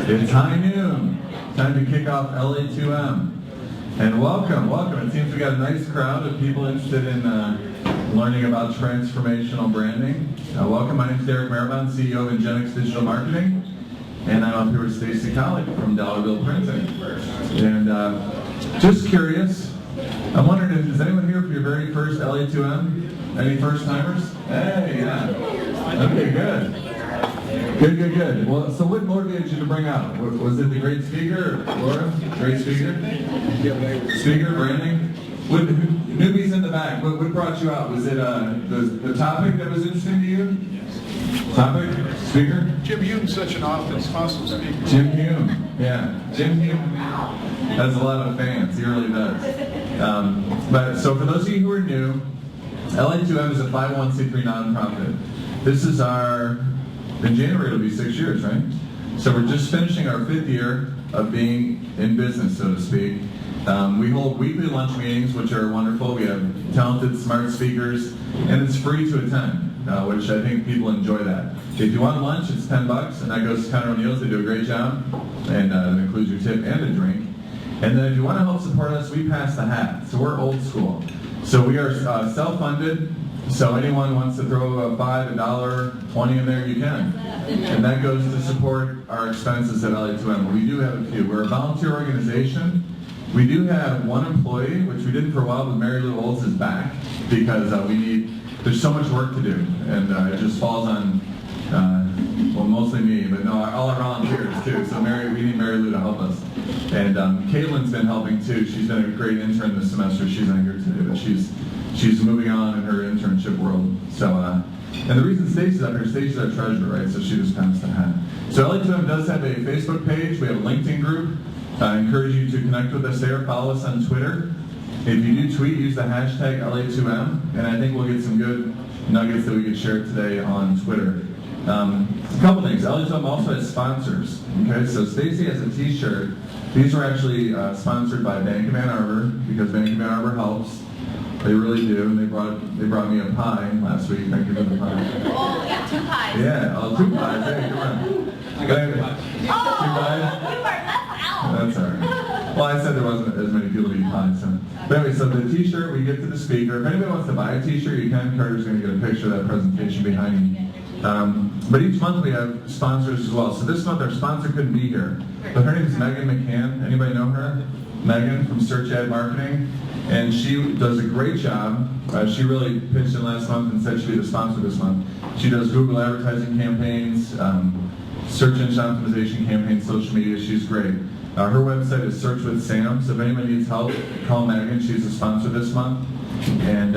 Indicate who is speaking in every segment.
Speaker 1: It's high noon. Time to kick off LA2M. And welcome. It seems we got a nice crowd of people interested in learning about transformational branding. Welcome, my name is Derek Maribon, CEO of Ingenix Digital Marketing. And I'm up here with Stacy Collick from Dollar Bill Printing. And just curious, I'm wondering if, is anyone here for your very first LA2M? Any first timers? Hey, yeah. Okay, good. Good. Well, so what motivated you to bring out? Was it the great speaker, Laura? Great speaker? Speaker, branding? Newbies in the back, what brought you out? Was it the topic that was interesting to you? Topic? Speaker?
Speaker 2: Jim Hume's such an awesome speaker.
Speaker 1: Jim Hume, yeah. Jim Hume has a lot of fans, he really does. But so for those of you who are new, LA2M is a 501c3 nonprofit. This is in January it'll be 6 years, right? So we're just finishing our 5th year of being in business, so to speak. We hold weekly lunch meetings, which are wonderful. We have talented, smart speakers, and it's free to attend, which I think people enjoy that. If you want lunch, it's $10, and that goes to Conor O'Neill's. They do a great job, and it includes your tip and a drink. And then if you want to help support us, we pass the hat. So we're old school. So we are self-funded. So anyone wants to throw a $5, $1, $20 in there, you can. And that goes to support our expenses at LA2M. We do have a few. We're a volunteer organization. We do have one employee, which we didn't for a while, but Mary Lou Olds is back because there's so much work to do. And it just falls on, well, mostly me, but no, all our volunteers too. So we need Mary Lou to help us. And Caitlin's been helping too. She's been a great intern this semester. She's not here today, but she's moving on in her internship world. So, and the reason Stacy's up here, Stacy's our treasurer, right? So she just passed the hat. So LA2M does have a Facebook page. We have a LinkedIn group. I encourage you to connect with us there. Follow us on Twitter. If you do tweet, use the hashtag LA2M, and I think we'll get some good nuggets that we could share today on Twitter. A couple things. LA2M also has sponsors. Okay, so Stacy has a T-shirt. These were actually sponsored by Bank of Ann Arbor because Bank of Ann Arbor helps. They really do, and they brought me a pie last week. Thank you for the pie.
Speaker 3: Oh, we got 2 pies.
Speaker 1: Yeah, 2 pies. Hey, come on.
Speaker 2: I got 2 pies.
Speaker 3: Oh,
Speaker 1: 2 pies?
Speaker 3: we were left out.
Speaker 1: That's all right. Well, I said there wasn't as many people to eat pies. So. But anyway, so the T-shirt we give to the speaker. If anybody wants to buy a T-shirt, you can. Carter's going to get a picture of that presentation behind me. But each month we have sponsors as well. So this month our sponsor couldn't be here. But her name is Megan McCann. Anybody know her? Megan from Search Ad Marketing. And she does a great job. She really pitched in last month and said she'd be the sponsor this month. She does Google advertising campaigns, search engine optimization campaigns, social media. She's great. Her website is Search with Sam. So if anybody needs help, call Megan. She's a sponsor this month. And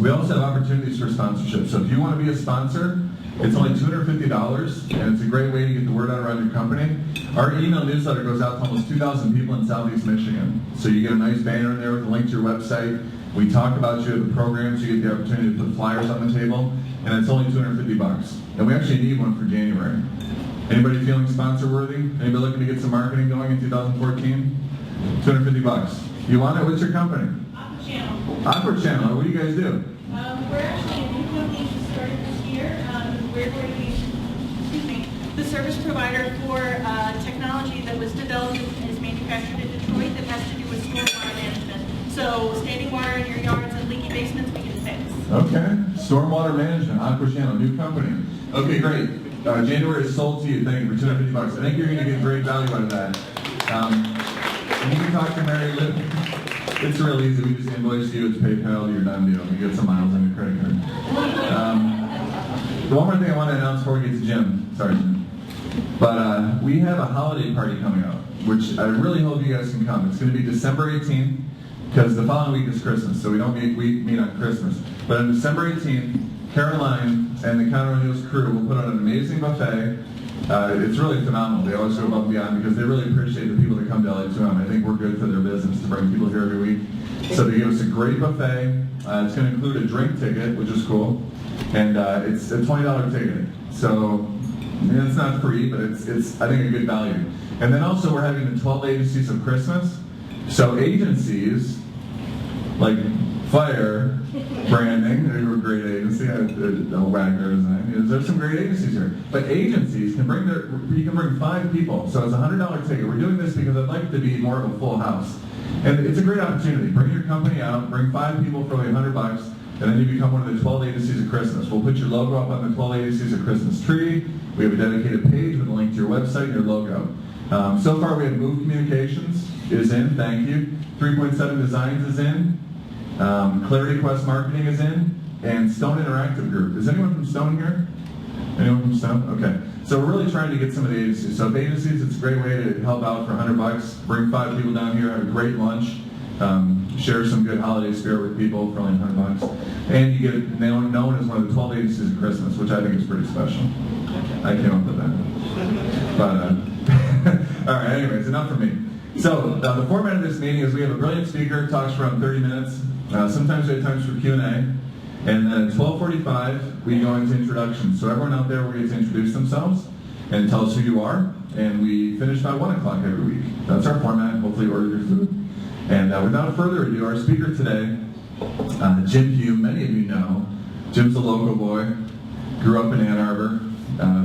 Speaker 1: we also have opportunities for sponsorship. So if you want to be a sponsor, it's only $250, and it's a great way to get the word out around your company. Our email newsletter goes out to almost 2,000 people in Southeast Michigan. So you get a nice banner in there with a link to your website. We talk about you at the programs. You get the opportunity to put flyers on the table, and it's only $250. And we actually need one for January. Anybody feeling sponsor worthy? Anybody looking to get some marketing going in 2014? $250. You want it? What's your company?
Speaker 3: Arbor Channel.
Speaker 1: Arbor Channel. What do you guys do?
Speaker 3: We're actually a new company that started this year. We're going to be, the service provider for technology that was developed and is manufactured in Detroit that has to do with stormwater management. So standing water in your yards and leaky basements we can fix. Okay. Stormwater management, Arbor Channel, new company. Okay, great. January is sold to you, thank you, for $250. I think you're going to get great value out of that. And you can talk to Mary Lou. It's real easy. We just invoice you. It's PayPal. You're done deal. You get some miles on your credit card. The one more thing I want to announce before we get to Jim. Sorry, Jim. But we have a holiday party coming up, which I really hope you guys can come. It's going to be December 18th, because the following week is Christmas, so we meet on Christmas. But on December 18th, Caroline and the Conor O'Neill's crew will put on an amazing buffet. It's really phenomenal. They always go above and beyond because they really appreciate the people that come to LA2M. I think we're good for their business to bring people here every week. So they give us a great buffet. It's going to include a drink ticket, which is cool. And it's a $20 ticket. So it's not free, but it's I think a good value. And then also we're having the 12 agencies of Christmas. So agencies, like
Speaker 1: Phire Branding, they were a great agency. Wagner Design. There's some great agencies here. But agencies can bring you can bring 5 people. So it's a $100 ticket. We're doing this because I'd like to be more of a full house. And it's a great opportunity. Bring your company out, bring 5 people for only $100, and then you become one of the 12 agencies of Christmas. We'll put your logo up on the 12 agencies of Christmas tree. We have a dedicated page with a link to your website and your logo. So far we have Move Communications is in, thank you. 3.7 Designs is in. Clarity Quest Marketing is in. And Stone Interactive Group. Is anyone from Stone here? Anyone from Stone? Okay. So we're really trying to get some of the agencies. So if agencies, it's a great way to help out for $100. Bring 5 people down here, have a great lunch, share some good holiday spirit with people for only $100. And you get known as one of the 12 agencies of Christmas, which I think is pretty special. I came up with that. But, all right, anyways, enough from me. So the format of this meeting is we have a brilliant speaker, talks for around 30 minutes. Sometimes we have times for Q&A. And then at 12:45, we go into introductions. So everyone out there will get to introduce themselves and tell us who you are. And we finish by 1 o'clock every week. That's our format. Hopefully you order your food. And without further ado, our speaker today, Jim Hume, many of you know. Jim's a local boy, grew up in Ann Arbor,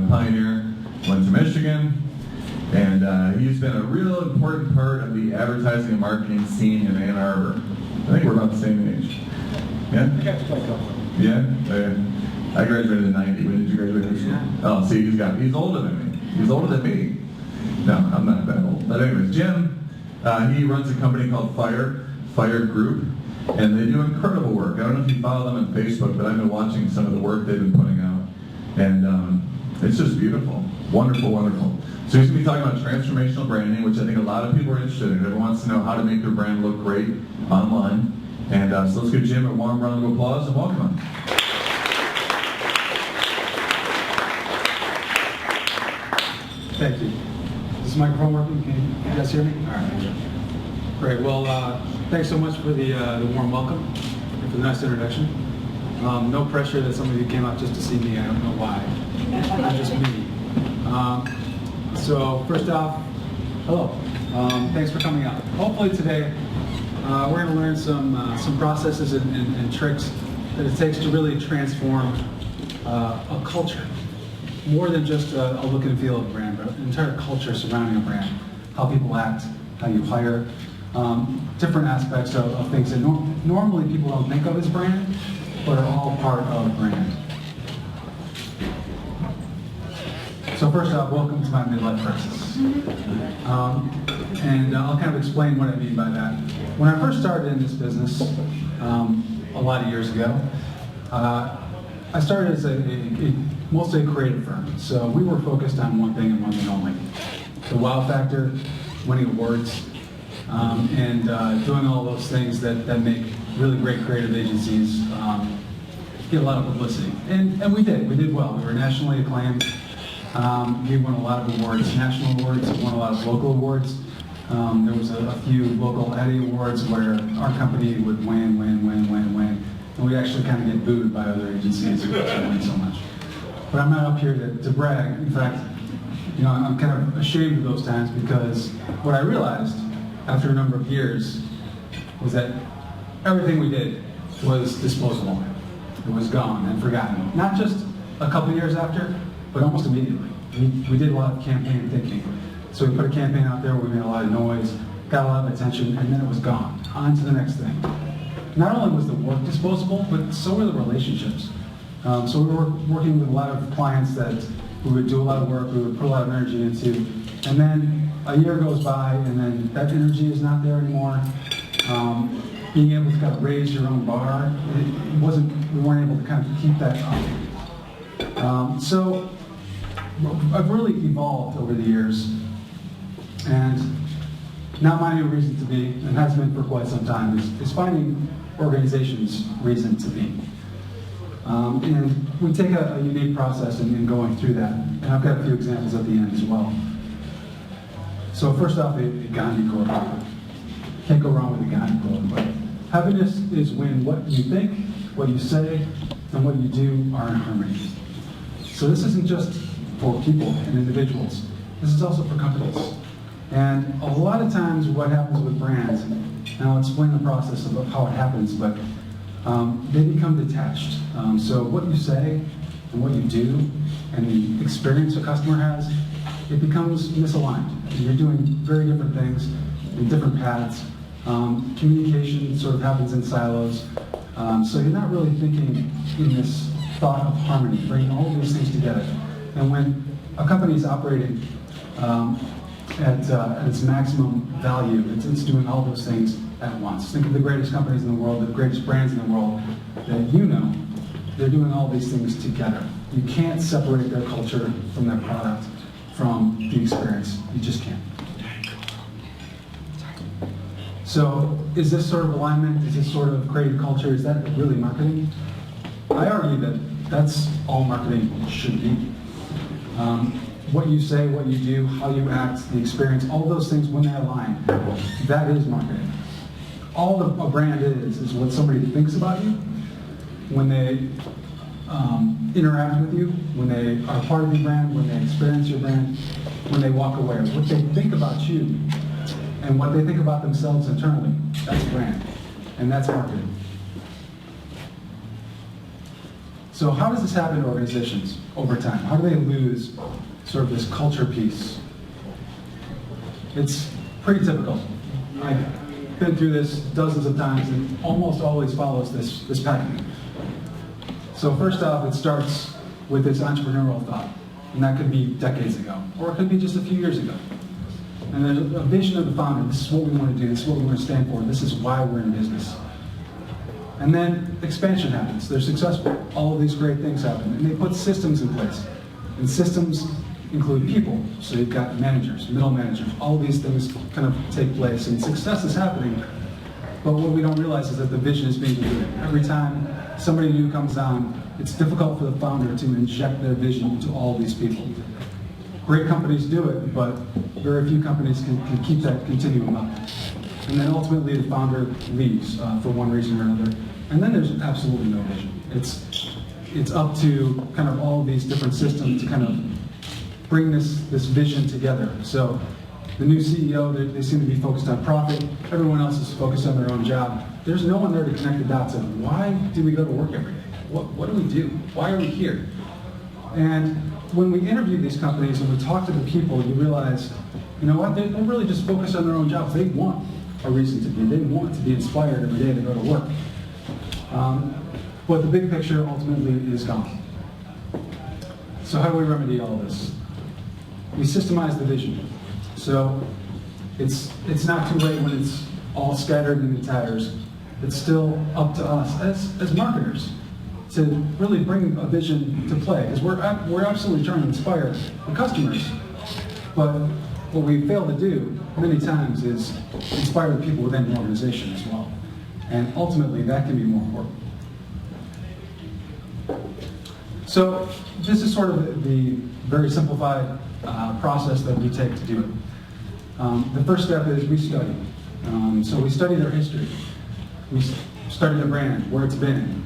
Speaker 1: pioneer, went to Michigan, and he's been a real important part of the advertising and marketing scene in Ann Arbor. I think we're about the same age. Yeah? Yeah? I graduated in 90. When did you graduate high school? Oh, see, he's older than me. He's older than me. No, I'm not that old. But anyways, Jim, he runs a company called Phire Group, and they do incredible work. I don't know if you follow them on Facebook, but I've been watching some of the work they've been putting out, and it's just beautiful. Wonderful, wonderful. So he's going to be talking about transformational branding, which I think a lot of people are interested in. Everyone wants to know how to make their brand look great online. And so let's give Jim a warm round of applause and welcome him.
Speaker 4: Thank you. Is this microphone working? Can you guys hear me? All right. Great. Well, thanks so much for the warm welcome and for the nice introduction. No pressure that some of you came out just to see me. I don't know why. I'm just me. So first off, hello. Thanks for coming out. Hopefully today we're going to learn some processes and tricks that it takes to really transform a culture. More than just a look and feel of a brand, but an entire culture surrounding a brand. How people act, how you hire, different aspects of things that normally people don't think of as brand, but are all part of a brand. So first off, welcome to my midlife crisis. And I'll kind of explain what I mean by that. When I first started in this business, a lot of years ago, I started as mostly a creative firm. So we were focused on one thing and one thing only. The wow factor, winning awards, and doing all those things that make really great creative agencies get a lot of publicity. And we did. We did well. We were nationally acclaimed. We won a lot of awards, national awards, we won a lot of local awards. There was a few local Eddie awards where our company would win. And we actually kind of get booed by other agencies who win so much. But I'm not up here to brag. In fact, I'm kind of ashamed of those times because what I realized after a number of years was that everything we did was disposable. It was gone and forgotten. Not just a couple years after, but almost immediately. We did a lot of campaign thinking. So we put a campaign out there, we made a lot of noise, got a lot of attention, and then it was gone. On to the next thing. Not only was the work disposable, but so were the relationships. So we were working with a lot of clients that we would do a lot of work, we would put a lot of energy into, and then a year goes by, and then that energy is not there anymore. Being able to kind of raise your own bar, we weren't able to kind of keep that up. So I've really evolved over the years, and now my new reason to be, and has been for quite some time, is finding organizations' reason to be. And we take a unique process in going through that, and I've got a few examples at the end as well. So first off, the Gandhi quote. Can't go wrong with the Gandhi quote, but happiness is when what you think, what you say, and what you do are in harmony. So this isn't just for people and individuals. This is also for companies. And a lot of times what happens with brands, and I'll explain the process of how it happens, but they become detached. So what you say and what you do and the experience a customer has, it becomes misaligned. You're doing very different things in different paths. Communication sort of happens in silos. So you're not really thinking in this thought of harmony, bringing all these things together. And when a company is operating at its maximum value, it's doing all those things at once. Think of the greatest companies in the world, the greatest brands in the world that you know. They're doing all these things together. You can't separate their culture from their product, from the experience. You just can't. So is this sort of alignment, is this sort of creative culture, is that really marketing? I argue that that's all marketing should be. What you say, what you do, how you act, the experience, all those things when they align, that is marketing. All a brand is what somebody thinks about you when they interact with you, when they are part of your brand, when they experience your brand, when they walk away. What they think about you and what they think about themselves internally, that's brand, and that's marketing. So how does this happen in organizations over time? How do they lose sort of this culture piece? It's pretty typical. I've been through this dozens of times and almost always follows this pattern. So first off, it starts with this entrepreneurial thought, and that could be decades ago, or it could be just a few years ago. And there's a vision of the founder. This is what we want to do. This is what we want to stand for. This is why we're in business. And then expansion happens. They're successful. All of these great things happen. And they put systems in place. And systems include people. So you've got managers, middle managers. All of these things kind of take place. And success is happening. But what we don't realize is that the vision is being diluted. Every time somebody new comes on, it's difficult for the founder to inject their vision into all these people. Great companies do it, but very few companies can keep that continuum up. And then ultimately the founder leaves for one reason or another. And then there's absolutely no vision. It's up to kind of all these different systems to kind of bring this vision together. So the new CEO, they seem to be focused on profit. Everyone else is focused on their own job. There's no one there to connect the dots of why do we go to work every day? What do we do? Why are we here? And when we interview these companies and we talk to the people, you realize, you know what, they're really just focused on their own jobs. They want a reason to be. They want to be inspired every day to go to work. But the big picture ultimately is gone. So how do we remedy all this? We systemize the vision. So it's not too late when it's all scattered in the tatters. It's still up to us as marketers to really bring a vision to play, because we're absolutely trying to inspire the customers. But what we fail to do many times is inspire the people within the organization as well. And ultimately, that can be more important. So this is sort of the very simplified process that we take to do it. The first step is we study. So we study their history. We study their brand, where it's been,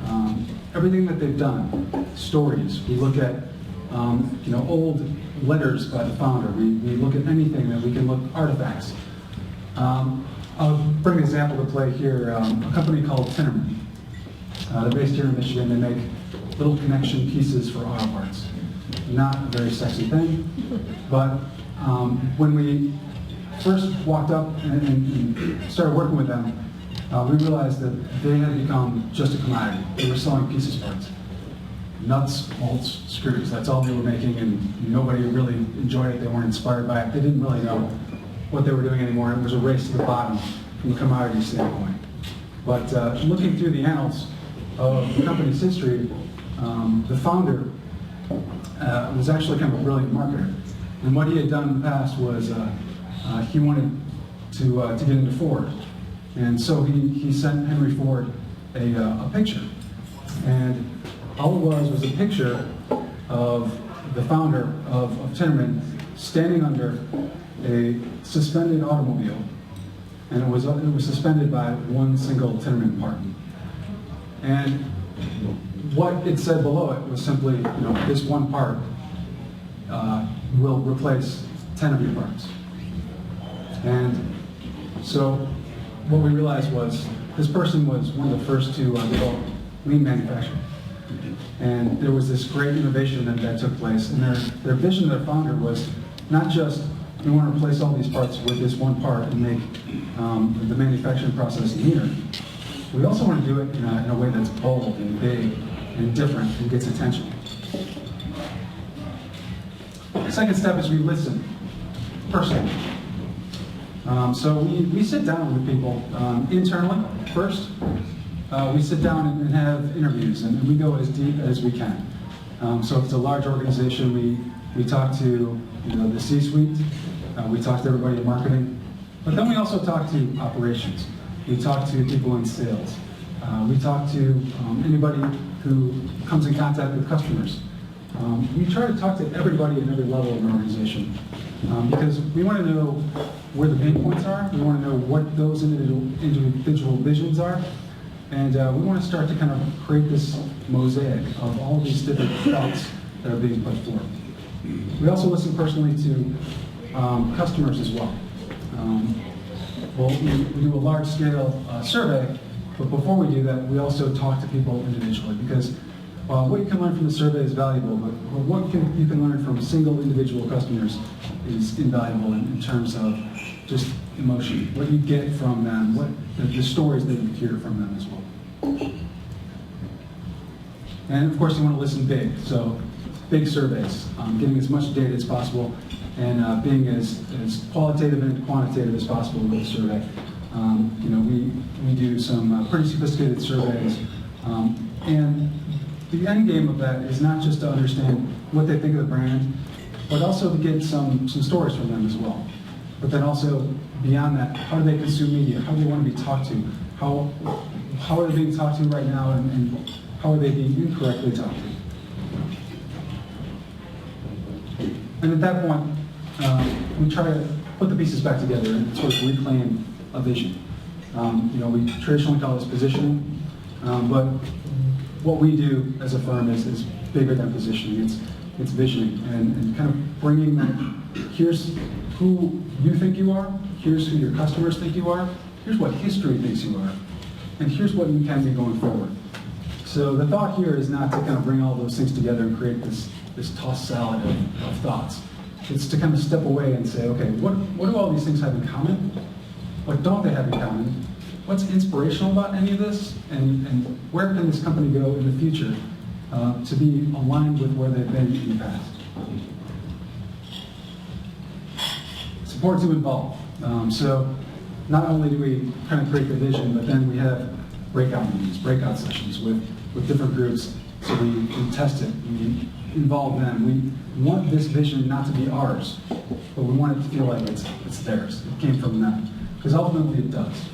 Speaker 4: everything that they've done, stories. We look at old letters by the founder. We look at anything that we can look, artifacts. I'll bring an example to play here. A company called Tinnerman. They're based here in Michigan. They make little connection pieces for auto parts. Not a very sexy thing, but when we first walked up and started working with them, we realized that they had become just a commodity. They were selling pieces parts. Nuts, bolts, screws. That's all they were making, and nobody really enjoyed it. They weren't inspired by it. They didn't really know what they were doing anymore. It was a race to the bottom from a commodity standpoint. But looking through the annals of the company's history, the founder was actually kind of a brilliant marketer. And what he had done in the past was he wanted to get into Ford. And so he sent Henry Ford a picture. And all it was a picture of the founder of Tinnerman standing under a suspended automobile. And it was suspended by one single Tinnerman part. And what it said below it was simply, this one part will replace 10 of your parts. And so what we realized was this person was one of the first to develop lean manufacturing. And there was this great innovation that took place, and their vision, their founder, was not just, we want to replace all these parts with this one part and make the manufacturing process leaner. We also want to do it in a way that's bold and big and different and gets attention. The second step is we listen personally. So we sit down with people internally first. We sit down and have interviews, and we go as deep as we can. So if it's a large organization, we talk to the C-suite, we talk to everybody in marketing, but then we also talk to operations. We talk to people in sales. We talk to anybody who comes in contact with customers. We try to talk to everybody at every level of an organization because we want to know where the pain points are. We want to know what those individual visions are. And we want to start to kind of create this mosaic of all these different thoughts that are being put forth. We also listen personally to customers as well. We do a large-scale survey, but before we do that, we also talk to people individually because what you can learn from the survey is valuable, but what you can learn from single individual customers is invaluable in terms of just emotion, what you get from them, what the stories that you hear from them as well. And of course, you want to listen big, so big surveys, getting as much data as possible, and being as qualitative and quantitative as possible with the survey. We do some pretty sophisticated surveys, and the end game of that is not just to understand what they think of the brand, but also to get some stories from them as well. But then also beyond that, how do they consume media? How do they want to be talked to? How are they being talked to right now, and how are they being incorrectly talked to? And at that point, we try to put the pieces back together and sort of reclaim a vision. We traditionally call this positioning, but what we do as a firm is bigger than positioning. It's visioning and kind of bringing that, here's who you think you are, here's who your customers think you are, here's what history thinks you are, and here's what you can be going forward. So the thought here is not to kind of bring all those things together and create this tossed salad of thoughts. It's to kind of step away and say, okay, what do all these things have in common? What don't they have in common? What's inspirational about any of this? And where can this company go in the future to be aligned with where they've been in the past? It's important to involve. So not only do we kind of create the vision, but then we have breakout meetings, breakout sessions with different groups. So we test it, we involve them. We want this vision not to be ours, but we want it to feel like it's theirs. It came from them. Because ultimately it does.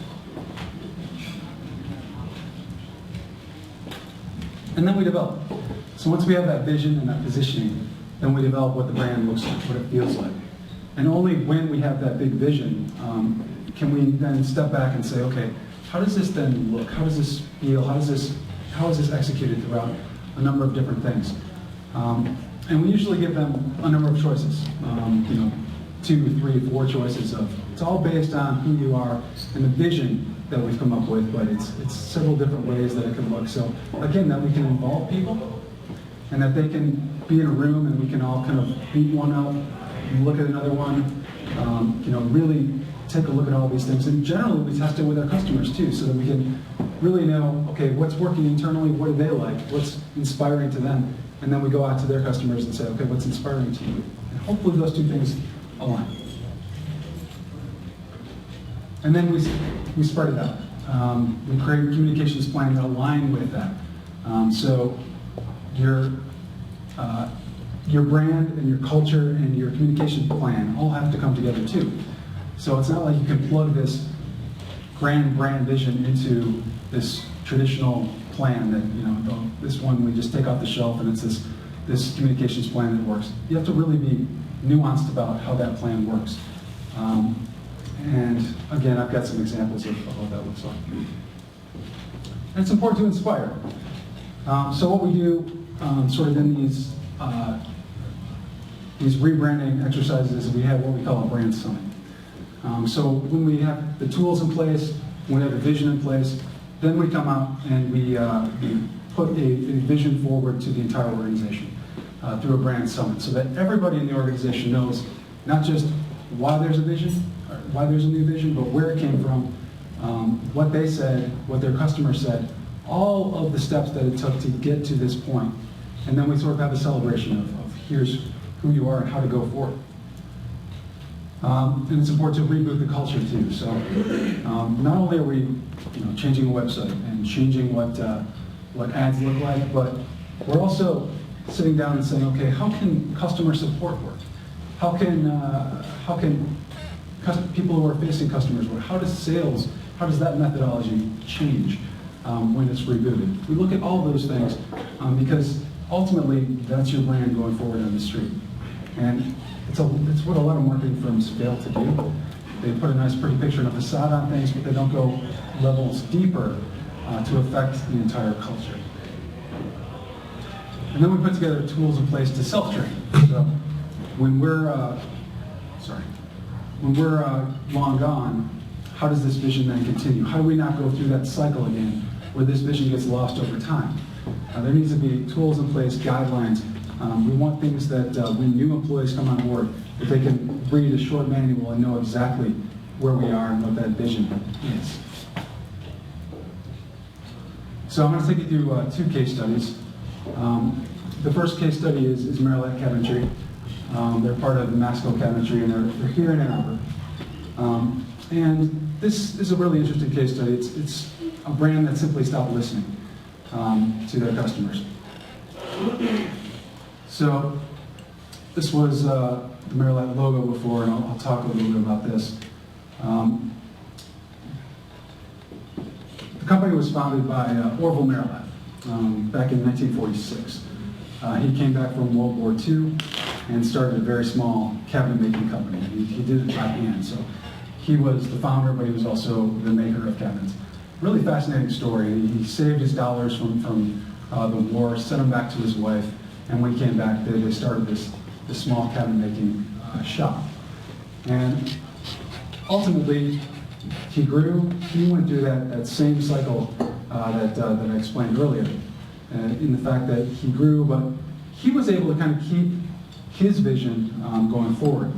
Speaker 4: And then we develop. So once we have that vision and that positioning, then we develop what the brand looks like, what it feels like. And only when we have that big vision can we then step back and say, okay, how does this then look? How does this feel? How is this executed throughout a number of different things? And we usually give them a number of choices. 2, 3, 4 choices of, it's all based on who you are and the vision that we've come up with, but it's several different ways that it can look. So again, that we can involve people and that they can be in a room and we can all kind of beat one up, look at another one, really take a look at all these things. And generally we test it with our customers too, so that we can really know, okay, what's working internally, what do they like, what's inspiring to them, and then we go out to their customers and say, okay, what's inspiring to you? And hopefully those two things align. And then we spread it out. We create communications plans that align with that. So your brand and your culture and your communication plan all have to come together too. So it's not like you can plug this grand brand vision into this traditional plan that, this one we just take off the shelf and it's this communications plan that works. You have to really be nuanced about how that plan works. And again, I've got some examples of what that looks like. And it's important to inspire. So what we do sort of in these rebranding exercises is we have what we call a brand summit. So when we have the tools in place, we have a vision in place, then we come out and we put a vision forward to the entire organization through a brand summit, so that everybody in the organization knows not just why there's a vision, or why there's a new vision, but where it came from, what they said, what their customers said, all of the steps that it took to get to this point. And then we sort of have a celebration of here's who you are and how to go forward. And it's important to reboot the culture too. So not only are we changing a website and changing what ads look like, but we're also sitting down and saying, okay, how can customer support work? How can people who are facing customers work? How does that methodology change when it's rebooted? We look at all those things because ultimately that's your brand going forward on the street. And it's what a lot of marketing firms fail to do. They put a nice pretty picture and a facade on things, but they don't go levels deeper to affect the entire culture. And then we put together tools in place to self-train. So when we're long gone, how does this vision then continue? How do we not go through that cycle again where this vision gets lost over time? There needs to be tools in place, guidelines. We want things that when new employees come on board, that they can read a short manual and know exactly where we are and what that vision is. So I'm going to take you through 2 case studies. The first case study is Maryland Cabinetry. They're part of the Masco Cabinetry, and they're here in Arbor. And this is a really interesting case study. It's a brand that simply stopped listening to their customers. So this was the Maryland logo before, and I'll talk a little bit about this. The company was founded by Orville Maryland back in 1946. He came back from World War II and started a very small cabinet making company. He did it by hand. So he was the founder, but he was also the maker of cabinets. Really fascinating story. He saved his dollars from the war, sent them back to his wife, and when he came back, they started this small cabinet making shop. And ultimately, he grew. He went through that same cycle that I explained earlier, in the fact that he grew, but he was able to kind of keep his vision going forward.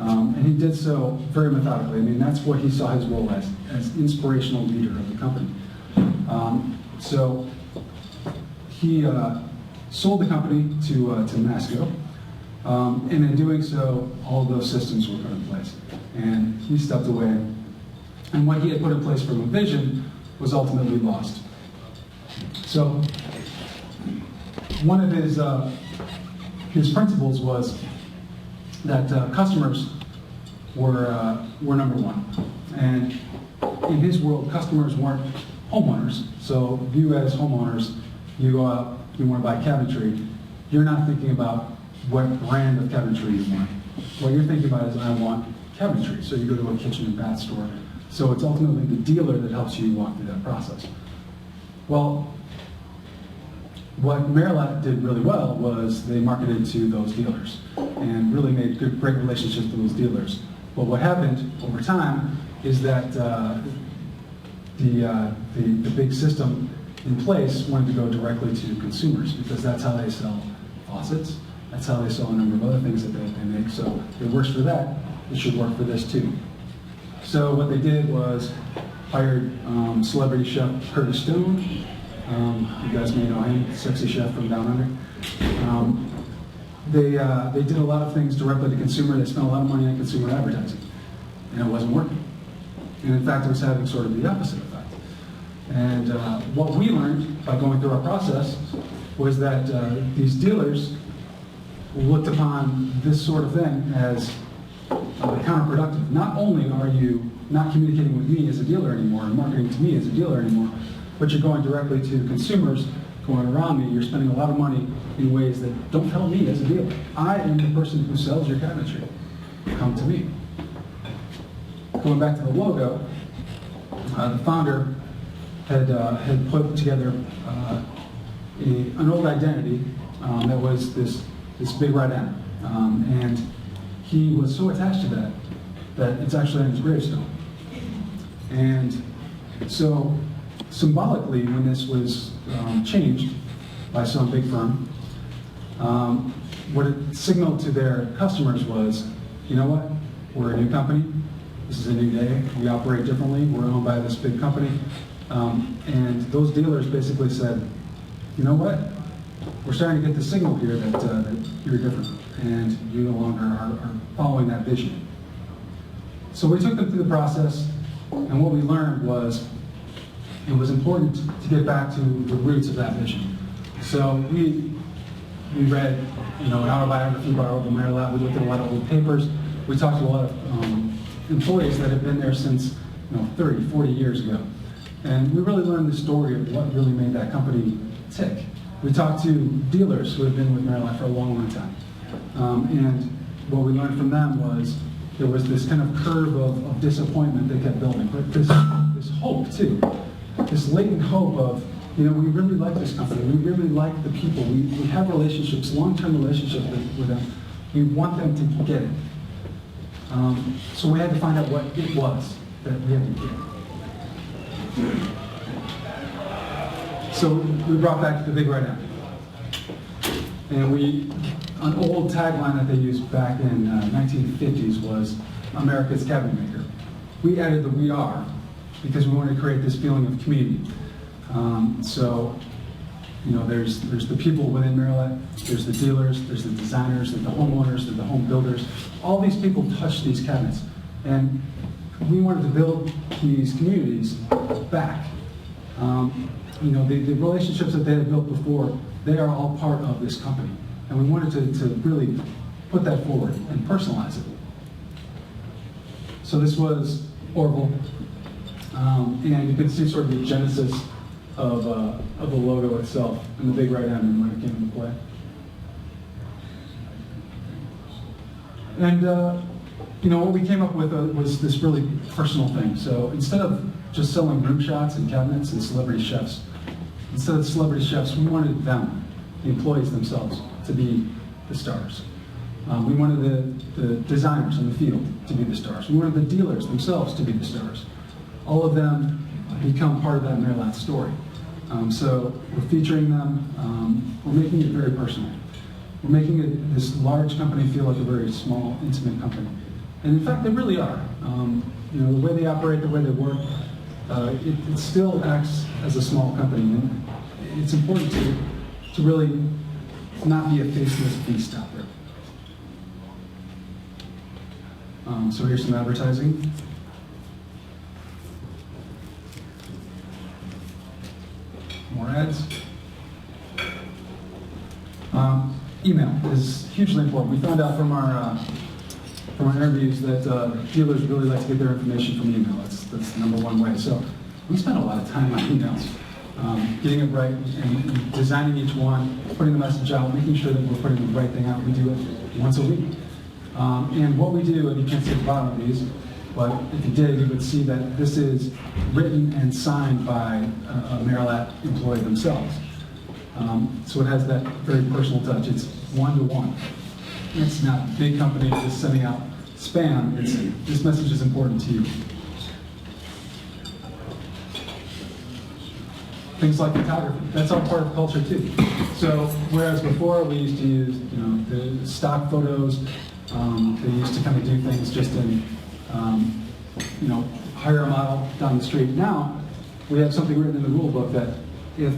Speaker 4: And he did so very methodically. I mean, that's what he saw his role as inspirational leader of the company. So he sold the company to Masco, and in doing so, all of those systems were put in place. And he stepped away, and what he had put in place from a vision was ultimately lost. So one of his principles was that customers were number one. And in his world, customers weren't homeowners. So you as homeowners, you go out, you want to buy cabinetry, you're not thinking about what brand of cabinetry you want. What you're thinking about is, I want cabinetry. So you go to a kitchen and bath store. So it's ultimately the dealer that helps you walk through that process. Well, what Maryland did really well was they marketed to those dealers and really made great relationships with those dealers. But what happened over time is that the big system in place wanted to go directly to consumers, because that's how they sell faucets, that's how they sell a number of other things that they make. So if it works for that, it should work for this too. So what they did was hired celebrity chef Curtis Stone. You guys may know him, sexy chef from Down Under. They did a lot of things directly to consumer. They spent a lot of money on consumer advertising, and it wasn't working. And in fact, it was having sort of the opposite effect. And what we learned by going through our process was that these dealers looked upon this sort of thing as counterproductive. Not only are you not communicating with me as a dealer anymore and marketing to me as a dealer anymore, but you're going directly to consumers going around me. You're spending a lot of money in ways that don't help me as a dealer. I am the person who sells your cabinetry. Come to me. Going back to the logo, the founder had put together an old identity that was this big red M. And he was so attached to that it's actually on his gravestone. And So symbolically, when this was changed by some big firm, what it signaled to their customers was, you know what, we're a new company, this is a new day, we operate differently, we're owned by this big company. And those dealers basically said, you know what, we're starting to get the signal here that you're different, and you no longer are following that vision. So we took them through the process, and what we learned was it was important to get back to the roots of that vision. So we read, an autobiography by Arbor. We looked at a lot of old papers. We talked to a lot of employees that have been there since 30, 40 years ago. And we really learned the story of what really made that company tick. We talked to dealers who had been with Maryland for a long, long time. And what we learned from them was there was this kind of curve of disappointment they kept building, but this hope too, this latent hope of, we really like this company, we really like the people, we have relationships, long-term relationships with them, we want them to get it. So we had to find out what it was that we had to get. So we brought back the big right now. And an old tagline that they used back in 1950s was America's cabinet maker. We added the "we are" because we wanted to create this feeling of community. There's the people within Maryland, there's the dealers, there's the designers, there's the homeowners, there's the home builders. All these people touch these cabinets. And we wanted to build these communities back. The relationships that they had built before, they are all part of this company. And we wanted to really put that forward and personalize it. So this was Arbor. And you can see sort of the genesis of the logo itself and the big right M and when it came into play. And what we came up with was this really personal thing. So instead of just selling room shots and cabinets and celebrity chefs, instead of celebrity chefs, we wanted them, the employees themselves, to be the stars. We wanted the designers in the field to be the stars. We wanted the dealers themselves to be the stars. All of them become part of that Maryland story. So we're featuring them. We're making it very personal. We're making this large company feel like a very small, intimate company. And in fact, they really are. The way they operate, the way they work, it still acts as a small company. And it's important to really not be a faceless beast out there. So here's some advertising. More ads. Email is hugely important. We found out from our interviews that dealers really like to get their information from email. That's the number one way. So we spend a lot of time on emails, getting it right and designing each one, putting the message out, making sure that we're putting the right thing out. We do it once a week. And what we do, and you can't see the bottom of these, but if you did, you would see that this is written and signed by a Maryland employee themselves. So it has that very personal touch. It's one-to-one. It's not a big company just sending out spam. This message is important to you. Things like photography, that's all part of culture too. So whereas before we used to use the stock photos, they used to kind of do things just in hire a model down the street. Now we have something written in the rule book that if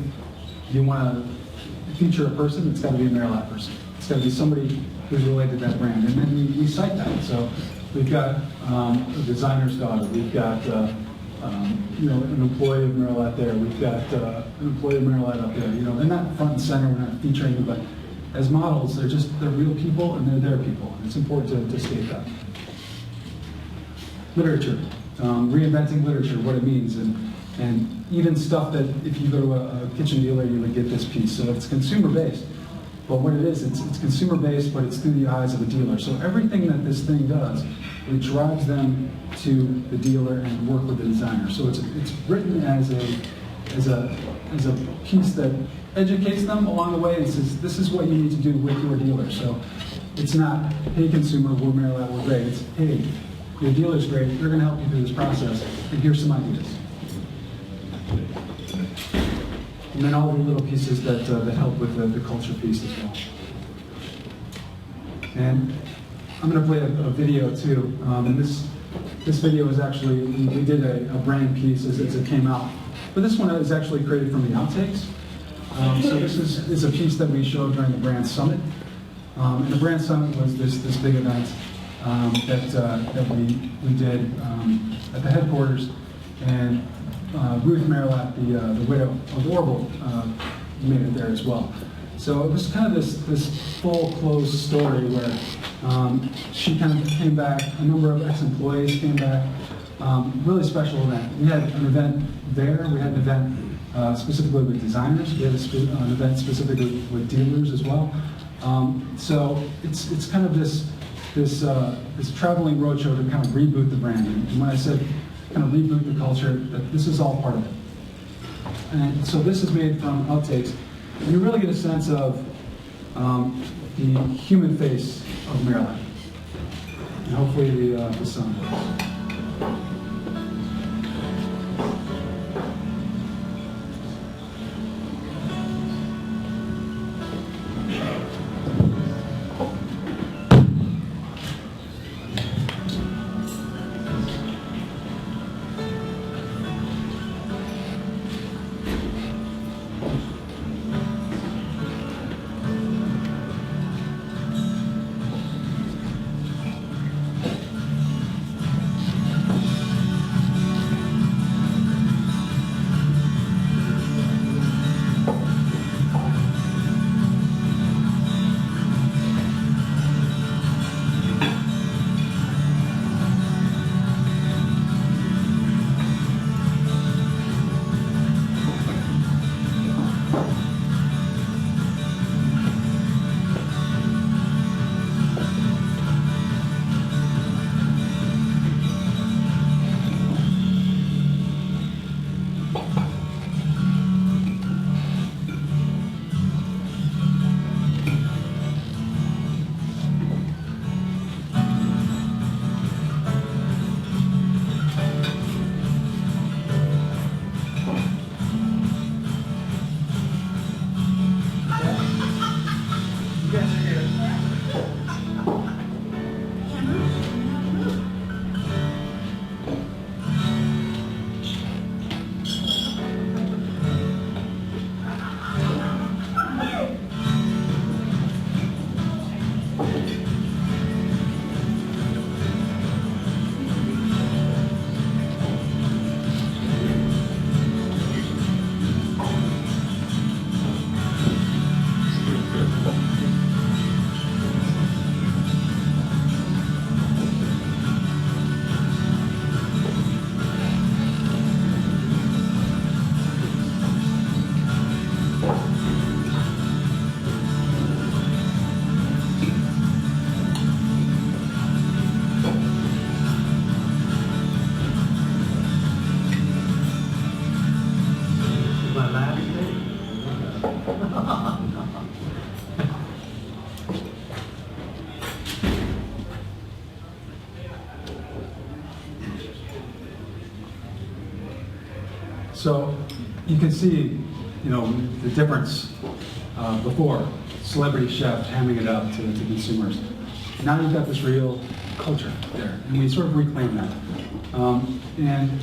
Speaker 4: you want to feature a person, it's got to be a Maryland person. It's got to be somebody who's related to that brand, and then we cite that. So we've got a designer's daughter. We've got an employee of Maryland there. We've got an employee of Maryland up there. They're not front and center. We're not featuring them, but as models, they're real people and they're their people. And it's important to state that. Literature, reinventing literature, what it means, and even stuff that if you go to a kitchen dealer, you would get this piece. So it's consumer-based. But what it is, it's consumer-based, but it's through the eyes of a dealer. So everything that this thing does, it drives them to the dealer and work with the designer. So it's written as a piece that educates them along the way and says, this is what you need to do with your dealer. So it's not, hey consumer, we're Maryland, we're great. It's, hey, your dealer's great, they're going to help you through this process, and here's some ideas. and then all the little pieces that help with the culture piece as well. And I'm going to play a video too. And this video is actually, we did a brand piece as it came out. But this one is actually created from the outtakes. So this is a piece that we showed during the brand summit. And the brand summit was this big event that we did at the headquarters. And Ruth Merrilat, the widow of Arbor, made it there as well. So it was kind of this full closed story where she kind of came back, a number of ex-employees came back. Really special event. We had an event there, we had an event specifically with designers, we had an event specifically with dealers as well. So it's kind of this traveling roadshow to kind of reboot the brand. And when I said kind of reboot the culture, that this is all part of it. And so this is made from outtakes. And you really get a sense of the human face of Maryland. And hopefully the sound works. So you can see, the difference before celebrity chef hamming it up to consumers. Now you've got this real culture there, and we sort of reclaim that. And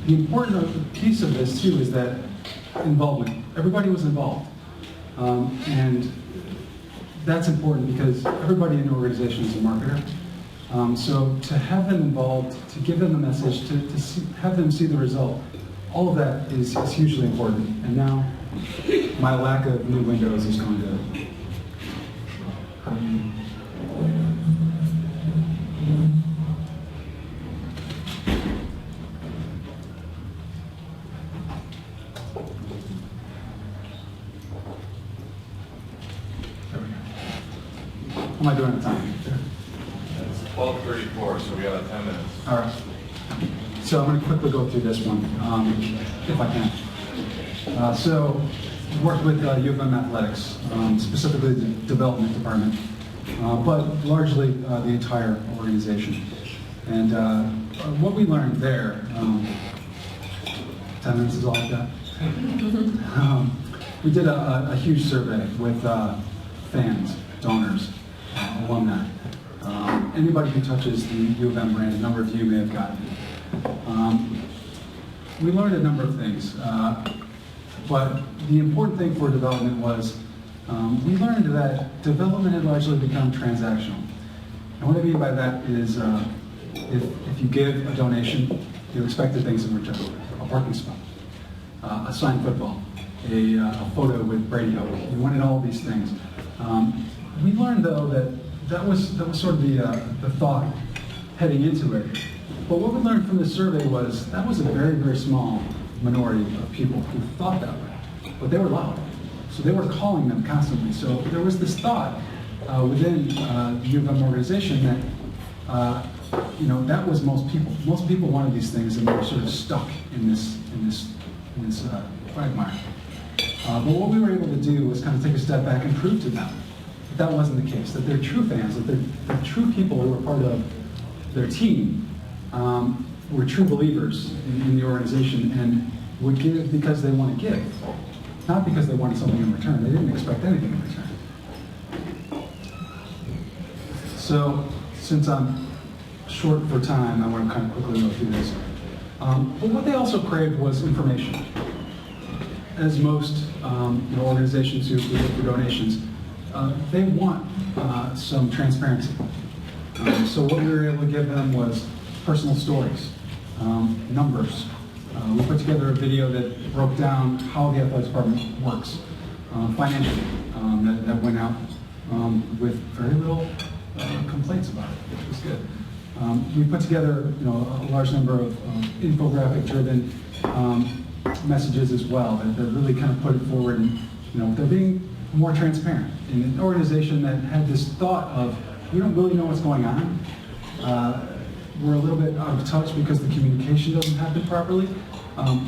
Speaker 4: the important piece of this too is that involvement. Everybody was involved, and that's important because everybody in the organization is a marketer. So to have them involved, to give them the message, have them see the result, all of that is hugely important. And now my lack of new windows is going to... How am I doing on time?
Speaker 1: It's 12:34, so we got 10 minutes.
Speaker 4: All right. So I'm going to quickly go through this one, if I can. So I worked with U.of.M. Athletics, specifically the development department, but largely the entire organization. And what we learned there, 10 minutes is all I've got. we did a huge survey with fans, donors, alumni. Anybody who touches the U of M brand, a number of you may have gotten it. We learned a number of things, but the important thing for development was we learned that development had largely become transactional. And what I mean by that is if you give a donation, you expected things in return. A parking spot, a signed football, a photo with Brady Hoke. You wanted all these things. We learned, though, that was sort of the thought heading into it. But what we learned from this survey was that was a very, very small minority of people who thought that way. But they were loud. So they were calling them constantly. So there was this thought within the U of M organization that that was most people. Most people wanted these things, and they were sort of stuck in this quagmire. But what we were able to do was kind of take a step back and prove to them that wasn't the case. That they're true fans. That they're true people who were part of their team. Were true believers in the organization and would give because they want to give, not because they wanted something in return. They didn't expect anything in return. So, since I'm short for time, I want to kind of quickly go through this. But what they also craved was information. As most organizations who look for donations, they want some transparency. So what we were able to give them was personal stories, numbers. We put together a video that broke down how the athletics department works financially, that went out with very little complaints about it, which was good. We put together a large number of infographic-driven messages as well that really kind of put it forward, and they're being more transparent. In an organization that had this thought of, we don't really know what's going on, we're a little bit out of touch because the communication doesn't happen properly,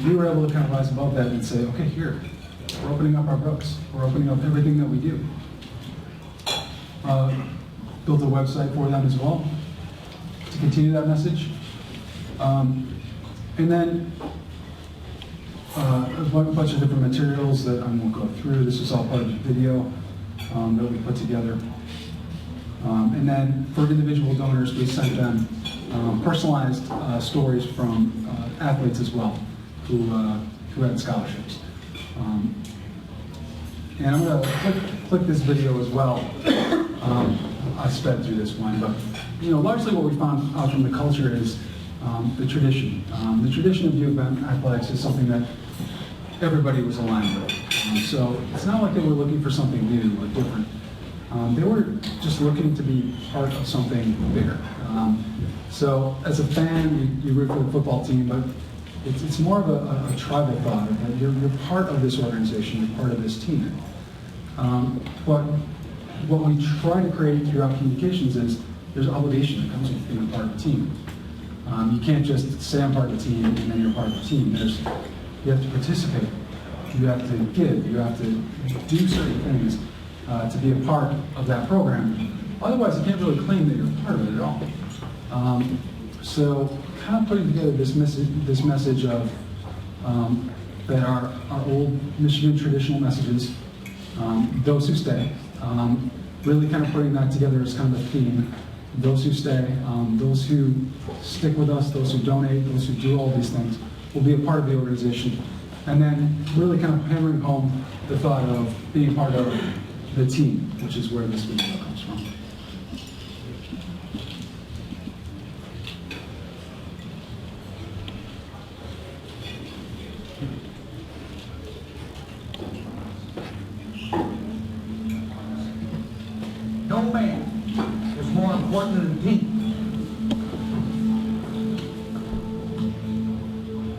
Speaker 4: we were able to kind of rise above that and say, okay, here, we're opening up our books. We're opening up everything that we do. Built a website for them as well to continue that message. And then a bunch of different materials that I won't go through. This is all part of the video that we put together. And then for individual donors, we sent them personalized stories from athletes as well who had scholarships. And I'm going to click this video as well. I sped through this one, but largely what we found out from the culture is the tradition. The tradition of U of M athletics is something that everybody was aligned with. So it's not like they were looking for something new or different. They were just looking to be part of something bigger. So as a fan, you root for the football team, but it's more of a tribal thought. That you're part of this organization, you're part of this team. But what we try to create throughout communications is there's obligation that comes with being part of the team. You can't just say I'm part of the team and then you're part of the team. You have to participate. You have to give. You have to do certain things to be a part of that program. Otherwise, you can't really claim that you're part of it at all. So, kind of putting together this message of that our old Michigan traditional messages, those who stay, really kind of putting that together as kind of a theme. Those who stay, those who stick with us, those who donate, those who do all these things, will be a part of the organization. And then really kind of hammering home the thought of being part of the team, which is where this video comes from.
Speaker 5: No man is more important than the team.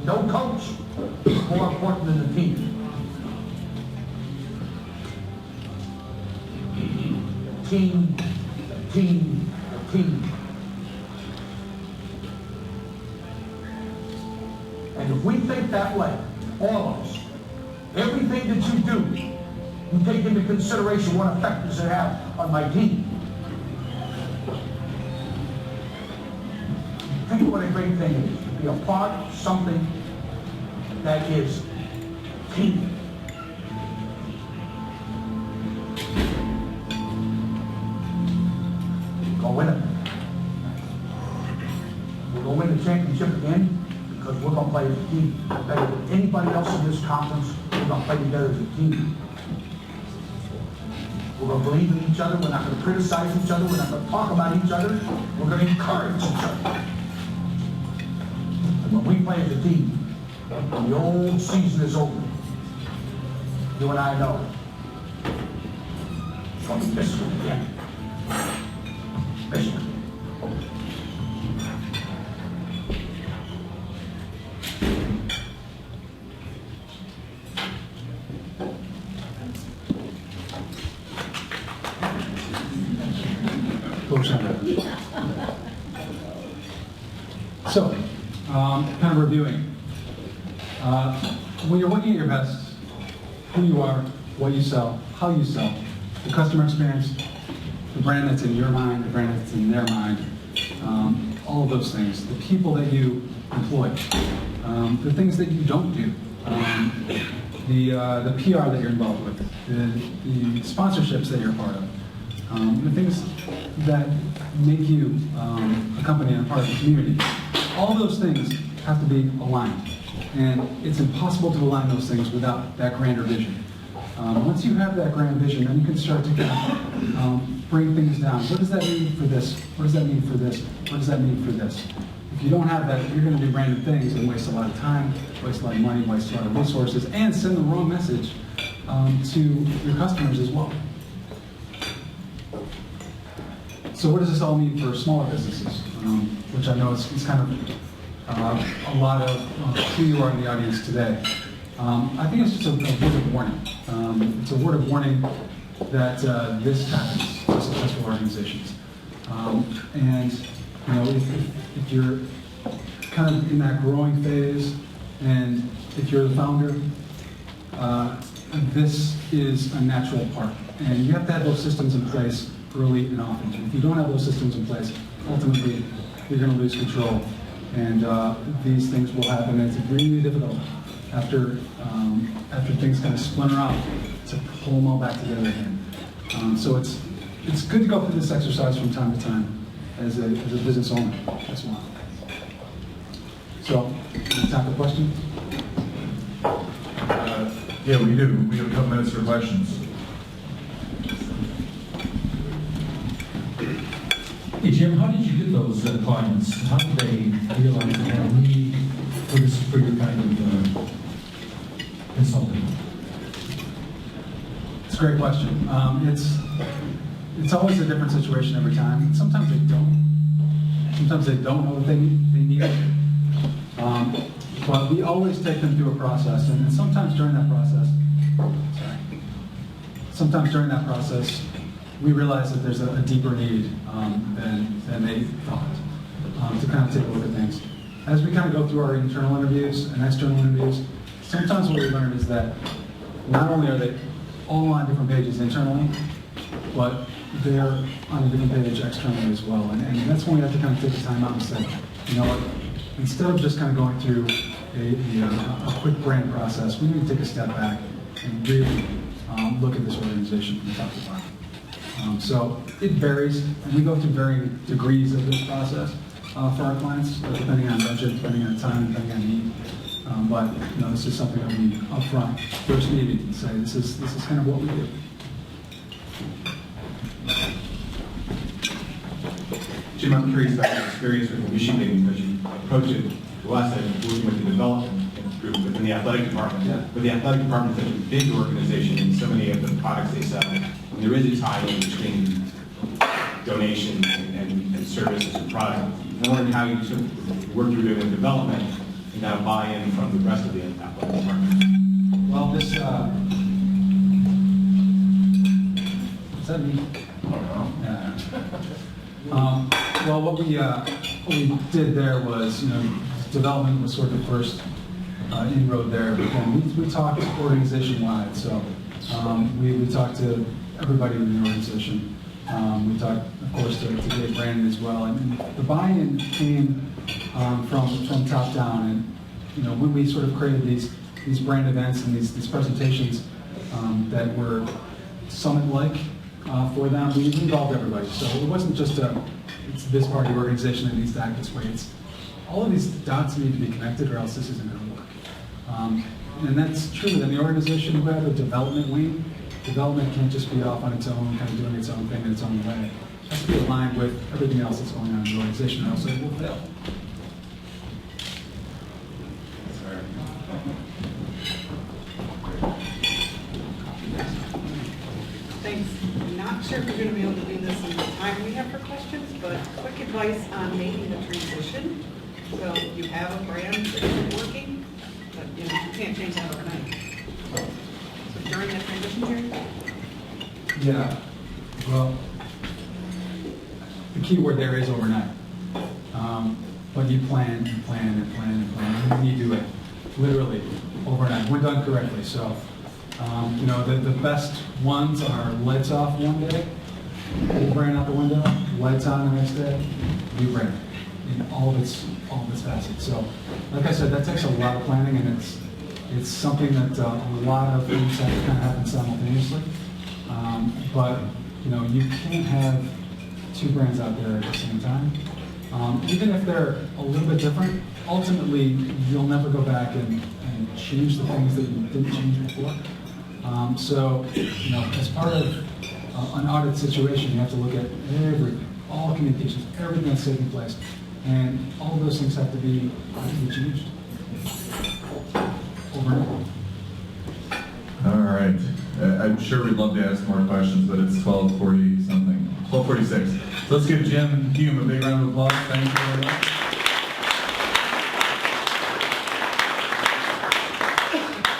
Speaker 5: No coach is more important than the team. Team, team, team. And if we think that way, all of us, everything that you do, you take into consideration what effect does it have on my team. Think what a great thing it is to be a part of something that is team. win it. We're going to win the championship again because we're going to play as a team. Better than anybody else in this conference, we're going to play together as a team. We're going to believe in each other. We're not going to criticize each other. We're not going to talk about each other. We're going to encourage each other. And when we play as a team, when the old season is over, you and I know it's going to be Michigan again. Michigan.
Speaker 4: So, kind of reviewing. When you're looking at your best, who you are, what you sell, how you sell, the customer experience, the brand that's in your mind, the brand that's in their mind, all of those things, the people that you employ, the things that you don't do, the PR that you're involved with, the sponsorships that you're a part of, the things that make you a company and a part of the community. All those things have to be aligned. And it's impossible to align those things without that grander vision. Once you have that grand vision, then you can start to kind of bring things down. What does that mean for this? What does that mean for this? What does that mean for this? If you don't have that, you're going to do random things and waste a lot of time, waste a lot of money, waste a lot of resources, and send the wrong message to your customers as well. So what does this all mean for smaller businesses? Which I know is kind of a lot of who you are in the audience today. I think it's just a word of warning. It's a word of warning that this happens to successful organizations. And you know, if you're kind of in that growing phase, and if you're the founder, this is a natural part. And you have to have those systems in place early and often. If you don't have those systems in place, ultimately you're going to lose control, and these things will happen. And it's really difficult after things kind of splinter out to pull them all back together again. So it's good to go through this exercise from time to time as a business owner as well. So, time for questions?
Speaker 1: Yeah, we do. We have a couple minutes for questions.
Speaker 6: Hey Jim, how did you get those clients? How did they realize they had a need for your kind of consulting?
Speaker 4: It's a great question. It's always a different situation every time. Sometimes they don't. Sometimes they don't know what they need. But we always take them through a process, and sometimes during that process, we realize that there's a deeper need than they thought to kind of take a look at things. As we kind of go through our internal interviews and external interviews, sometimes what we learn is that not only are they all on different pages internally, but they're on a different page externally as well. And that's when we have to kind of take the time out and say, you know what, instead of just kind of going through a quick brand process, we need to take a step back and really look at this organization from top to bottom. So it varies, and we go through varying degrees of this process for our clients, depending on budget, depending on time, depending on need. But you know, this is something that we upfront first meeting and say this is kind of what we do.
Speaker 7: Jim, I'm curious about your experience with Michigan because you approached it to us as working with the development group within the athletic department.
Speaker 4: Yeah.
Speaker 7: But the athletic department is such a big organization, and so many of the products they sell, and there is a tie-in between donations and services and products. I'm wondering how you sort of work through doing the development and now buy-in from the rest of the athletic department.
Speaker 4: Well, this is that me? Yeah. Well, what we did there was, you know, development was sort of the first inroad there, but then we talked organization-wide. So we talked to everybody in the organization. We talked, of course, to Dave Brandon as well, and the buy-in came from top down. And you know, when we sort of created these brand events and these presentations that were summit-like for them, we involved everybody. So it wasn't just a it's this part of the organization that needs to act this way. All of these dots need to be connected, or else this isn't going to work. And that's true within the organization. We have a development wing. Development can't just be off on its own, kind of doing its own thing in its own way. It has to be aligned with everything else that's going on in the organization, or else it will fail.
Speaker 8: Thanks. I'm not sure if we're going to be able to do this in the time we have for questions, but quick advice on making the transition. So you have a brand that isn't working, but you can't change that overnight. So during that transition period?
Speaker 4: Yeah. Well, the key word there is overnight. But you plan and plan and plan and plan, and you do it literally overnight. We're done correctly. So, the best ones are lights off one day, old brand out the window, lights on the next day, new brand, in all of its facets. So, like I said, that takes a lot of planning, and it's something that a lot of things have to kind of happen simultaneously. But you can't have two brands out there at the same time. Even if they're a little bit different, ultimately you'll never go back and change the things that you didn't change before. As part of an audit situation, you have to look at everything, all communications, everything that's taking place, and all of those things have to be changed overnight.
Speaker 1: All right. I'm sure we'd love to ask more questions, but it's 12:40 something, 12:46. So let's give Jim Hume a big round of applause. Thank you very much.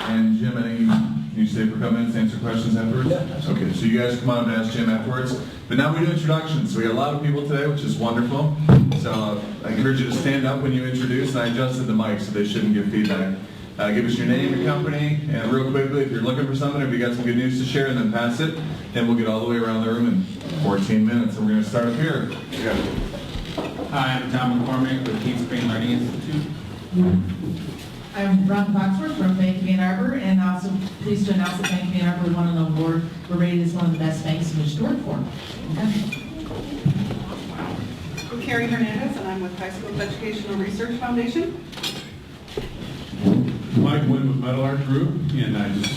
Speaker 1: And Jim, can you stay for a couple minutes to answer questions afterwards?
Speaker 4: Yeah, absolutely.
Speaker 1: Okay, so you guys come on and ask Jim afterwards. But now we do introductions. So we got a lot of people today, which is wonderful. So I encourage you to stand up when you introduce, and I adjusted the mic so they shouldn't give feedback. Give us your name, your company, and real quickly, if you're looking for something, if you got some good news to share, and then pass it, and we'll get all the way around the room in 14 minutes. And we're going to start up here. Yeah.
Speaker 9: Hi, I'm Tom McCormick with Keith Spring Learning Institute.
Speaker 10: I'm Ron Foxworth from Bank of Ann Arbor, and also pleased to announce that Bank of Ann Arbor won an award. We're rated as one of the best banks in which to work for.
Speaker 8: I'm Carrie Hernandez, and I'm with High School Educational Research Foundation.
Speaker 11: Mike Wynn with Metal Art Group, and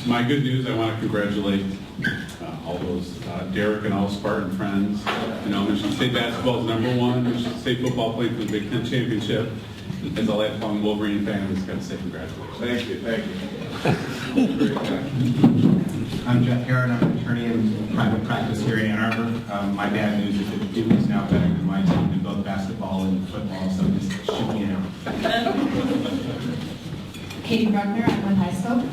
Speaker 11: my good news, I want to congratulate all those, Derek and all Spartan friends. Michigan State basketball is #1, Michigan State football played for the Big Ten Championship. As a lifelong Wolverine fan, I just got to say congratulations.
Speaker 1: Thank you.
Speaker 9: I'm Jeff Heron. I'm an attorney in private practice here in Ann Arbor. My bad news is that Duke is now better than my team in both basketball and football, so just shoot me out.
Speaker 10: Katie Bruckner, I'm with High School.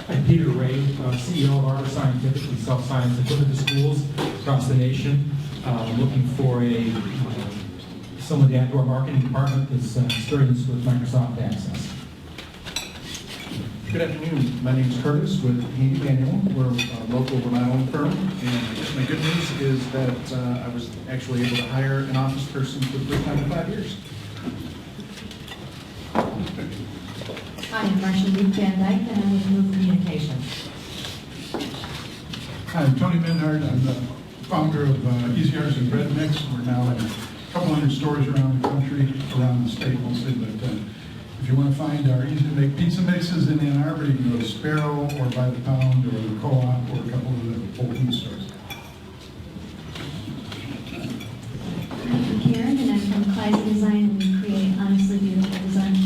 Speaker 6: I'm Peter Ray, CEO of Arbor Scientific. We sell science equipment to schools across the nation. Looking for someone to add to our marketing department that's experienced with Microsoft Access.
Speaker 2: Good afternoon. My name is Curtis with Handy Manual. We're a local Vermont-owned firm, and my good news is that I was actually able to hire an office person for the first time in 5 years.
Speaker 10: Hi, I'm Marcia Luke Van Dyke, and I'm with Move Communications.
Speaker 2: Hi, I'm Tony Menhard. I'm the founder of Easy Arts and Bread Mix. We're now in a couple hundred stores around the country, around the state mostly, but if you want to find our easy-to-make pizza mixes in Ann Arbor, you can go to Sparrow or By the Pound or the Co-op or a couple of the Whole Foods stores.
Speaker 12: I'm Karen, and I'm from Kleisen Design, and we create honestly beautiful design.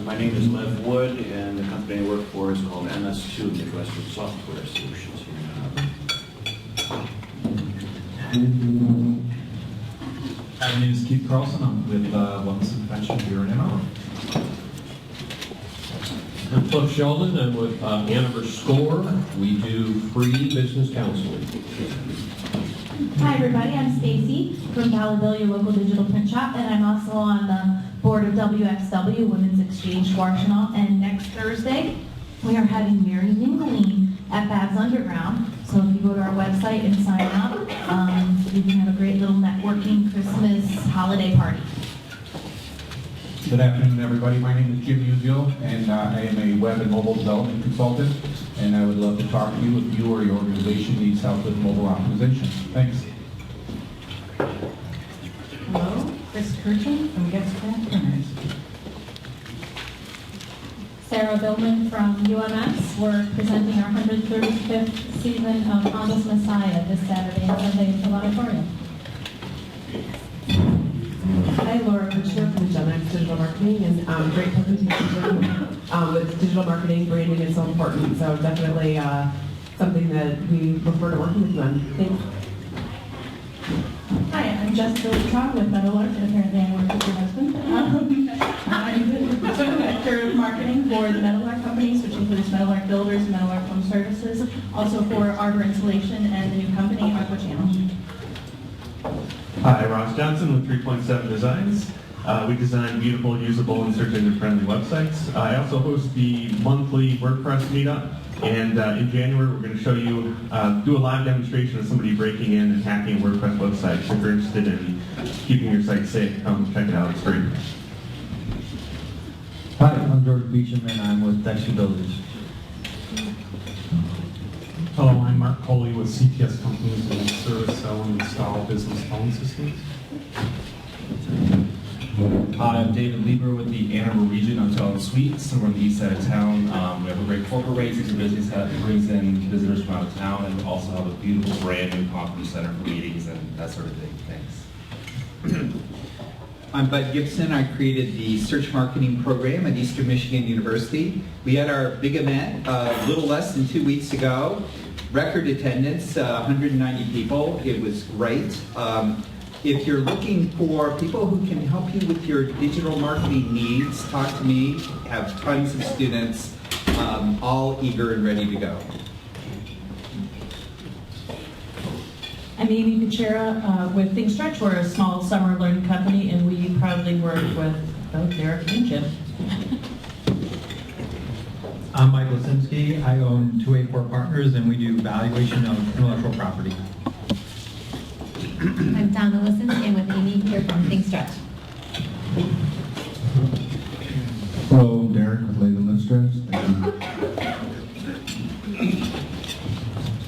Speaker 13: My name is Lev Wood, and the company I work for is called MS2, Midwestern Software Solutions here in Ann Arbor.
Speaker 6: Hi, my name is Keith Carlson. I'm with Wellness and Prevention here in Ann Arbor.
Speaker 14: I'm Cliff Sheldon. I'm with Ann Arbor SCORE. We do free business counseling.
Speaker 12: Hi, everybody. I'm Stacy from Valladolid, your local digital print shop, and I'm also on the board of WXW, Women's Exchange Washtenaw. And next Thursday, we are having Merry Mingling at Babs Underground. So if you go to our website and sign up, you can have a great little networking Christmas holiday party.
Speaker 15: Good afternoon, everybody. My name is Jim Uziel, and I am a web and mobile development consultant. and I would love to talk to you if you or your organization needs help with mobile optimization. Thanks.
Speaker 10: Hello, Chris Kirchen from Getcraft Printers.
Speaker 12: Sarah Billman from UMS. We're presenting our 135th season of Thomas Messiah this Saturday and Sunday at the auditorium.
Speaker 16: Hi, Laura Kirchner from Gen X Digital Marketing, and great presentation. With digital marketing, branding is so important, so definitely something that we look forward to working with you on. Thanks.
Speaker 12: Hi, I'm Jessica Leitron with Meadowlark, and apparently I work with your husband. I'm the Director of Marketing for the Meadowlark companies, which includes Meadowlark Builders and Meadowlark Home Services, also for Arbor Insulation and the new company, Arbor Channel.
Speaker 17: Hi, Ross Johnson with 3.7 Designs. We design beautiful, usable, and search engine friendly websites. I also host the monthly WordPress meetup, and in January we're going to show you, do a live demonstration of somebody breaking in and hacking a WordPress website. So if you're interested in keeping your site safe, come check it out. It's free.
Speaker 18: Hi, I'm George Beecham, and I'm with Dexter Builders.
Speaker 19: Hello, I'm Mark Coley with CTS Companies, and we service, sell, and install business phone systems.
Speaker 20: Hi, I'm David Lieber with the Ann Arbor Region Hotel and Suites. So we're on the east side of town. We have a great corporate rate, it's a business that brings in visitors from out of town, and we also have a beautiful brand new conference center for meetings and that sort of thing. Thanks.
Speaker 21: I'm Bud Gibson. I created the search marketing program at Eastern Michigan University. We had our big event a little less than 2 weeks ago. Record attendance, 190 people. It was great. If you're looking for people who can help you with your digital marketing needs, talk to me. Have tons of students, all eager and ready to go.
Speaker 10: I'm Amy Kuchera with Think Stretch. We're a small summer learning company, and we proudly work with both Derek and Jim.
Speaker 22: I'm Mike Lisinski. I own 284 Partners, and we do valuation of intellectual property.
Speaker 23: I'm Donna Lisinski, and with Amy here from Think Stretch.
Speaker 24: Hello, I'm Derek with Latham Lift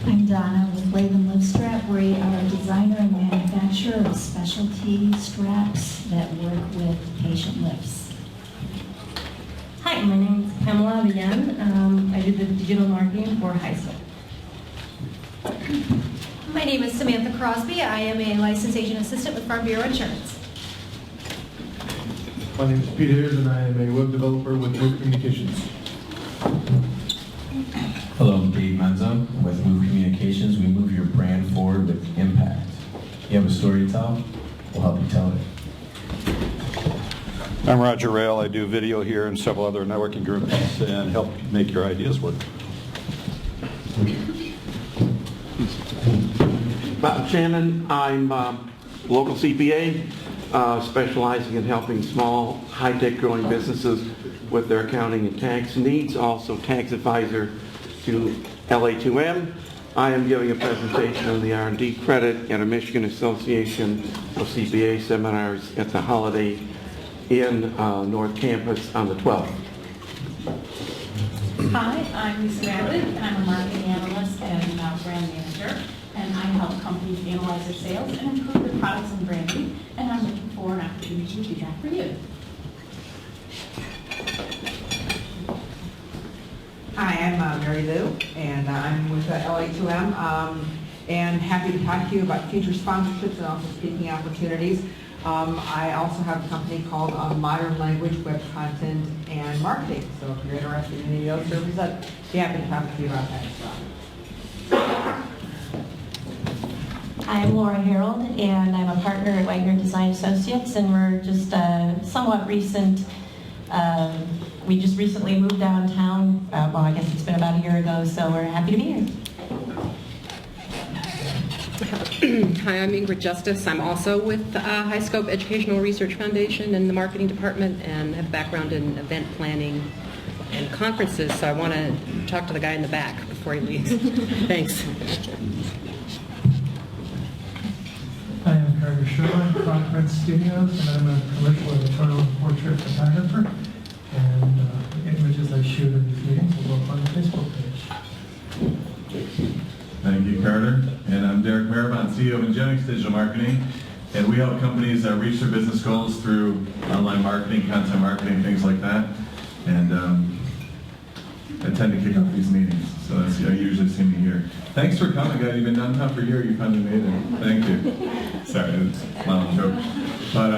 Speaker 23: I'm Donna with Latham Lift Strap. We are a designer and manufacturer of specialty straps that work with patient lifts.
Speaker 12: Hi, my name is Pamela Avian. I do the digital marketing for high school.
Speaker 25: My name is Samantha Crosby. I am a licensed agent assistant with Farm Bureau Insurance.
Speaker 26: My name is Pete Ayers, and I am a web developer with Move Communications.
Speaker 27: Hello, I'm Dave Menza with Move Communications. We move your brand forward with impact. You have a story to tell? We'll help you tell it.
Speaker 28: I'm Roger Rayle. I do video here and several other networking groups and help make your ideas work.
Speaker 29: Bob Shannon, I'm local CPA, specializing in helping small, high-tech growing businesses with their accounting and tax needs, also tax advisor to LA2M. I am giving a presentation on the R&D credit at a Michigan Association of CPA seminars at the Holiday Inn North Campus on the 12th.
Speaker 30: Hi, I'm Lisa Rabbit, and I'm a marketing analyst and brand manager, and I help companies analyze their sales and improve their products and branding, and I'm looking for an opportunity to do that for you.
Speaker 8: Hi, I'm Mary Lou, and I'm with LA2M, and happy to talk to you about future sponsorships and also speaking opportunities. I also have a company called Modern Language Web Content and Marketing, so if you're interested in any of those services, I'd be happy to talk to you about that as well.
Speaker 31: I'm Laura Harold, and I'm a partner at Wagner Design Associates, and we're just somewhat recent. We just recently moved downtown. Well, I guess it's been about a year ago, so we're happy to be here.
Speaker 32: Hi, I'm Ingrid Justice. I'm also with High Scope Educational Research Foundation in the marketing department and have a background in event planning and conferences, so I want to talk to the guy in the back before he leaves. Thanks.
Speaker 33: I am Carter Sherman, Conference Studios, and I'm a commercial editorial portrait photographer. And the images I shoot in these meetings will go up on the Facebook page.
Speaker 1: Thank you, Carter. And I'm Derek Maribon, CEO of Ingenix Digital Marketing. And we help companies reach their business goals through online marketing, content marketing, things like that. And I tend to kick off these meetings, so that's you usually see me here. Thanks for coming, guys. You've been downtown for a year. You finally made it. Thank you. Sorry, it's a mild joke. But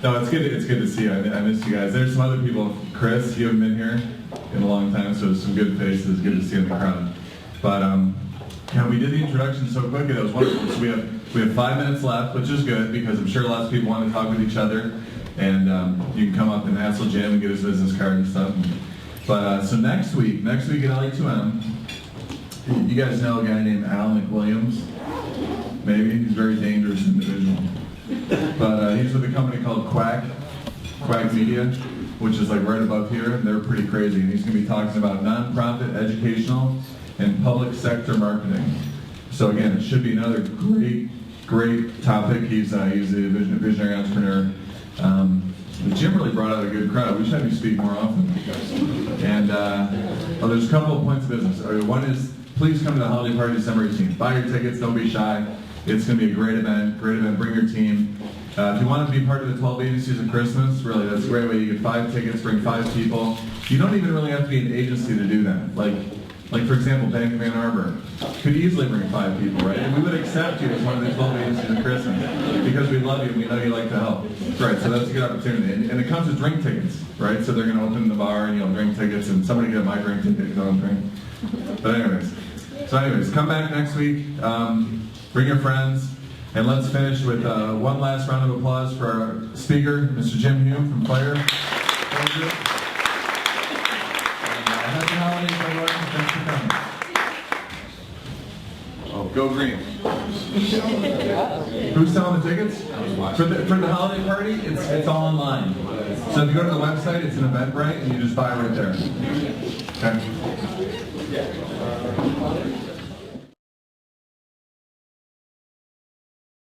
Speaker 1: no, it's good. It's good to see you. I missed you guys. There's some other people. Chris, you haven't been here in a long time, so some good faces. Good to see you in the crowd. But yeah, we did the introduction so quickly. That was wonderful. So we have 5 minutes left, which is good because I'm sure lots of people want to talk with each other, and you can come up and hassle Jim and get his business card and stuff. But so next week at LA2M, you guys know a guy named Al McWilliams? Maybe he's a very dangerous individual. But he's with a company called Quack Media, which is like right above here, and they're pretty crazy. And he's going to be talking about nonprofit, educational, and public sector marketing. So again, it should be another great topic. He's a visionary entrepreneur. Jim really brought out a good crowd. We should have you speak more often. And there's a couple of points of business. One is, please come to the holiday party December 18th. Buy your tickets, don't be shy. It's going to be a great event, bring your team. If you want to be part of the 12 agencies of Christmas, really, that's a great way. You get 5 tickets, bring 5 people. You don't even really have to be an agency to do that. Like for example, Bank of Ann Arbor could easily bring 5 people, right? And we would accept you as one of the 12 agencies of Christmas because we love you and we know you like to help. Right, so that's a good opportunity. And it comes with drink tickets, right? So they're going to open the bar and drink tickets, and somebody get my drink ticket because I don't drink. But anyways, come back next week, bring your friends, and let's finish with one last round of applause for our speaker, Mr. Jim Hume from Phire. Thank you. Happy holidays, everyone. Thanks for coming. Oh, go green. Who's selling the tickets? For the holiday party, it's all online. So if you go to the website, it's an Eventbrite, and you just buy it right there. Okay.